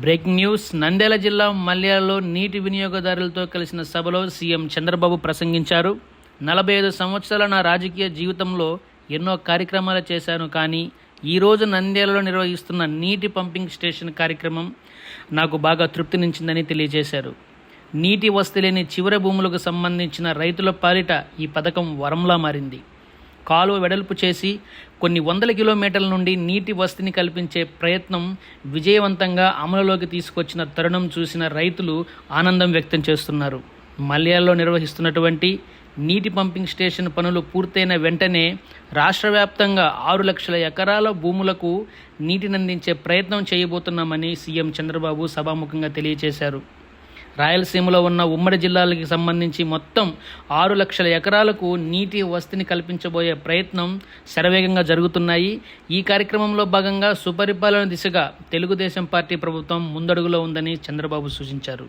Breaking news. Nandyal జిల్లా మల్యాలలో నీటి వినియోగదారులతో కలిసిన సభలో సీఎం చంద్రబాబు ప్రసంగించారు. 45 సంవత్సరాల నా రాజకీయ జీవితంలో ఎన్నో కార్యక్రమాలు చేశాను, కానీ ఈరోజు నంద్యాలలో నిర్వహిస్తున్న నీటి పంపింగ్ స్టేషన్ కార్యక్రమం నాకు బాగా తృప్తినిచ్చిందని తెలియజేశారు. నీటి వసతి లేని చివరి భూములకు సంబంధించిన రైతుల పాలిట ఈ పథకం వరంలా మారింది. కాలువ వెడల్పు చేసి కొన్ని వందల కిలోమీటర్ల నుండి నీటి వసతిని కల్పించే ప్రయత్నం విజయవంతంగా అమలులోకి తీసుకొచ్చిన తరుణం చూసిన రైతులు ఆనందం వ్యక్తం చేస్తున్నారు. మల్యాలలో నిర్వహిస్తున్నటువంటి నీటి పంపింగ్ స్టేషన్ పనులు పూర్తయిన వెంటనే రాష్ట్ర వ్యాప్తంగా 6 లక్షల ఎకరాల భూములకు నీటినందించే ప్రయత్నం చేయబోతున్నామని సీఎం చంద్రబాబు సభాముఖంగా తెలియజేశారు. రాయలసీమలో ఉన్న ఉమ్మడి జిల్లాలకు సంబంధించి మొత్తం 6 లక్షల ఎకరాలకు నీటి వసతిని కల్పించబోయే ప్రయత్నం శరవేగంగా జరుగుతున్నాయి. ఈ కార్యక్రమంలో భాగంగా సుపరిపాలన దిశగా తెలుగుదేశం పార్టీ ప్రభుత్వం ముందడుగులో ఉందని చంద్రబాబు సూచించారు.